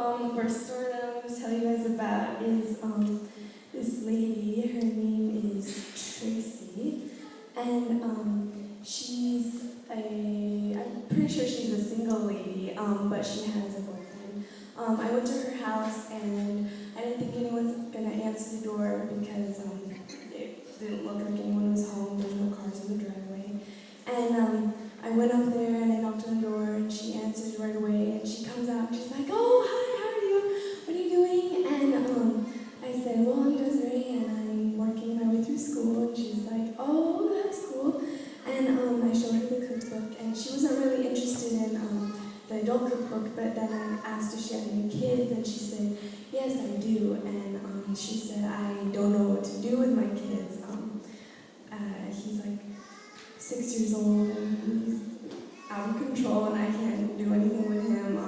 The first story that I'm going to tell you guys about is this lady. Her name is Tracy, and I'm pretty sure she's a single lady, but she has a boyfriend. I went to her house, and I didn't think anyone was going to answer the door because it didn't look like anyone was home. There's no cars in the driveway. And I went up there and I knocked on the door, and she answered right away, and she comes out and she's like, "Oh, hi, how are you? What are you doing?" And I said, "Well, I'm Deseree, and I'm working my way through school." And she's like, "Oh, that's cool." And I showed her the cookbook, and she wasn't really interested in the adult cookbook, but then I asked if she had any kids, and she said, "Yes, I do." And she said, "I don't know what to do with my kids. He's like 6 years old, and he's out of control, and I can't do anything with him.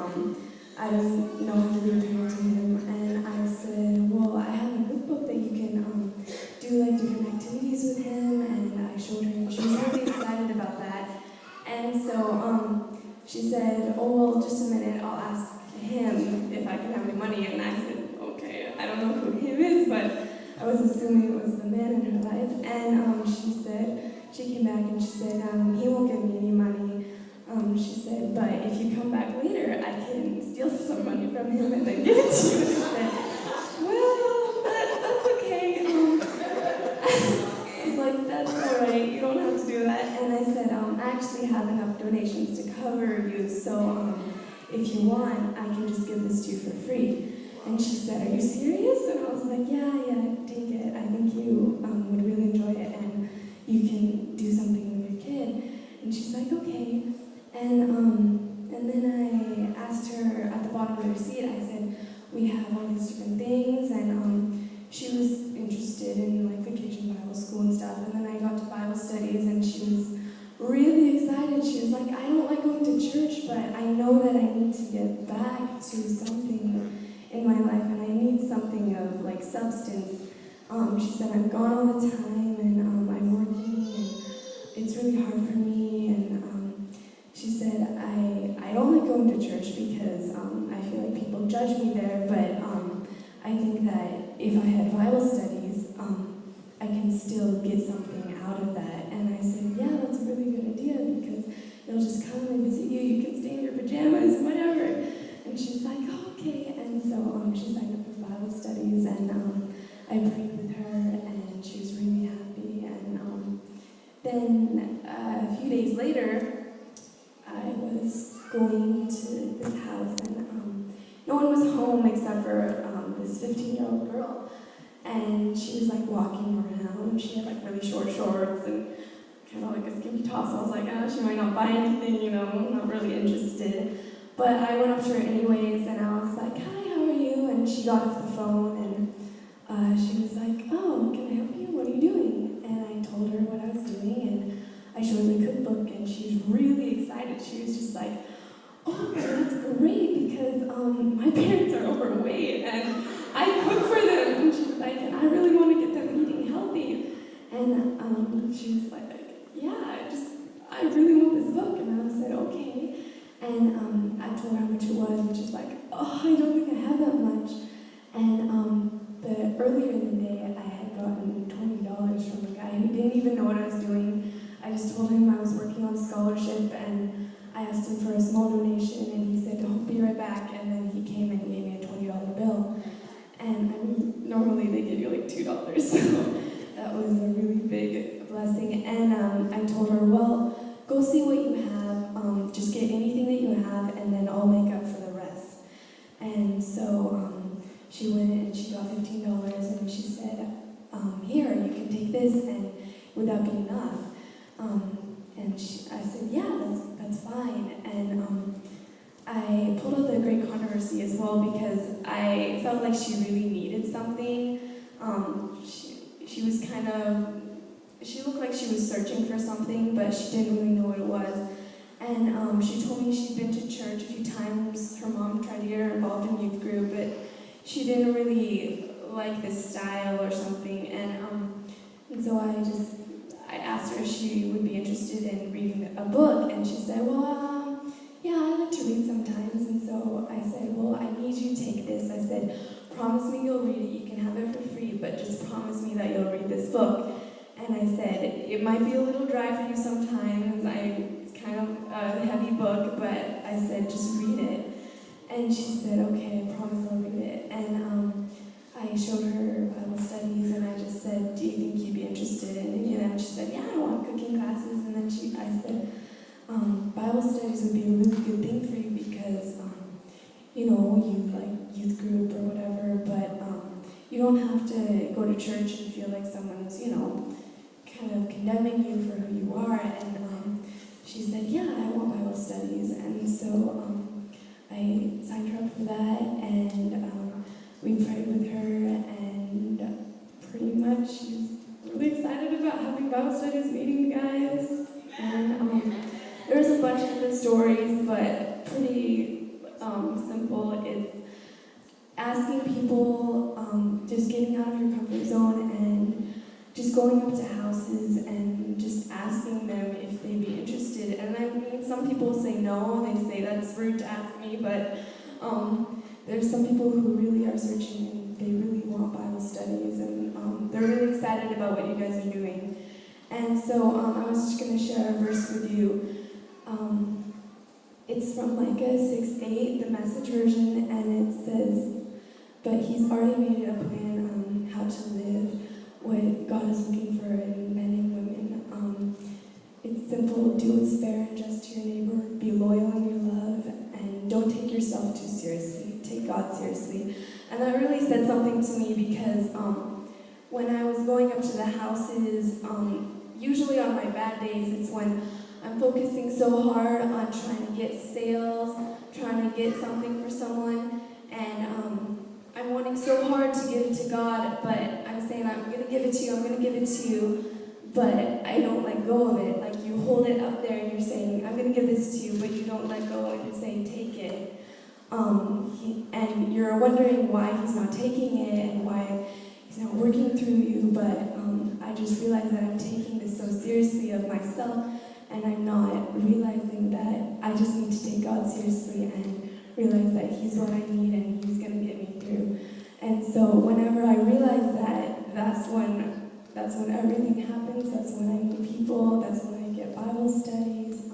I don't know how to be a parent to him." And I said, "Well, I have a cookbook that you can do like different activities with him." And I showed her, and she was really excited about that. And so she said, "Oh, well, just a minute, I'll ask him if I can have any money." And I said, "Okay, I don't know who him is, but I was assuming it was the man in her life." And she came back and she said, "He won't give me any money." She said, "But if you come back later, I can steal some money from him and then give it to you." And I said, "Well, that's okay." I was like, "That's all right, you don't have to do that." And I said, "I actually have enough donations to cover you, so if you want, I can just give this to you for free." And she said, "Are you serious?" And I was like, yeah, take it. I think you would really enjoy it, and you can do something with your kid." And she's like, "Okay." And then I asked her at the bottom of the receipt, I said, "We have all these different things," and she was interested in like vacation Bible school and stuff. And then I got to Bible studies, and she was really excited. She was like, "I don't like going to church, but I know that I need to get back to something in my life, and I need something of like substance." She said, "I'm gone all the time, and I'm working, and it's really hard for me." And she said, I don't like going to church because I feel like people judge me there, but I think that if I had Bible studies, I can still get something out of that." And I said, "Yeah, that's a really good idea, because they'll just come and visit you. You can stay in your pajamas, whatever." And she's like, "Oh, okay." And so she signed up for Bible studies, and I prayed with her, and she was really happy. And then a few days later, I was going to this house, and no one was home except for this 15-year-old girl. And she was like walking around. She had like really short shorts and kind of like a skinny top. So I was like, she might not buy anything, I'm not really interested. But I went up to her anyways, and I was like, "Hi, how are you?" And she got off the phone, and she was like, "Oh, can I help you? What are you doing?" And I told her what I was doing, and I showed her the cookbook, and she was really excited. She was just like, "Oh, that's great, because my parents are overweight, and I cook for them." And she was like, "And I really want to get them eating healthy." And she was like, "Yeah, I really want this book." And I said, "Okay." And I told her how much it was, and she's like, "Oh, I don't think I have that much." And earlier in the day, I had gotten $20 from a guy who didn't even know what I was doing. I just told him I was working on scholarship, and I asked him for a small donation, and he said, "I'll be right back." And then he came and gave me a $20 bill. And normally they give you like $2, so that was a really big blessing. And I told her, "Well, go see what you have. Just get anything that you have, and then I'll make up for the rest." And so she went and she got $15, and she said, "Here, you can take this, and would that be enough?" And I said, "Yeah, that's fine." And I pulled out the Great Controversy as well, because I felt like she really needed something. She was she looked like she was searching for something, but she didn't really know what it was. And she told me she'd been to church a few times. Her mom tried to get her involved in youth group, but she didn't really like this style or something. And so I asked her if she would be interested in reading a book, and she said, "Well, yeah, I like to read sometimes." And so I said, "Well, I need you to take this. I said, promise me you'll read it. You can have it for free, but just promise me that you'll read this book. And I said, it might be a little dry for you sometimes. It's kind of a heavy book, but I said, just read it. And she said, okay, I promise I'll read it. And I showed her Bible studies, and I just said, do you think you'd be interested in any of them? She said, yeah, I want cooking classes. And then I said, Bible studies would be a really good thing for you because, you like youth group or whatever, but you don't have to go to church and feel like someone's, kind of condemning you for who you are. And she said, yeah, I want Bible studies. And so I signed her up for that, and we prayed with her, and pretty much she's really excited about having Bible studies, meeting you guys. And there's a bunch of the stories, but pretty simple. It's asking people, just getting out of your comfort zone and just going up to houses and just asking them if they'd be interested. And I mean, some people say no, they say that's rude to ask me, but there's some people who really are searching and they really want Bible studies, and they're really excited about what you guys are doing. And so I was just going to share a verse with you. It's from Micah 6:8, the Message version, and it says, but he's already made a plan on how to live, what God is looking for in men and women. It's simple: do what's fair and just to your neighbor, be loyal in your love, and don't take yourself too seriously. Take God seriously. And that really said something to me because when I was going up to the houses, usually on my bad days, it's when I'm focusing so hard on trying to get sales, trying to get something for someone, and I'm wanting so hard to give it to God, but I'm saying, I'm going to give it to you, I'm going to give it to you, but I don't let go of it. Like, you hold it up there and you're saying, I'm going to give this to you, but you don't let go and say, take it. And you're wondering why he's not taking it and why he's not working through you, but I just realized that I'm taking this so seriously of myself, and I'm not realizing that I just need to take God seriously and realize that he's what I need and he's going to get me through. And so whenever I realize that, that's when everything happens. That's when I meet people. That's when I get Bible studies.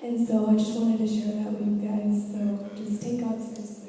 And so I just wanted to share that with you guys. So just take God seriously.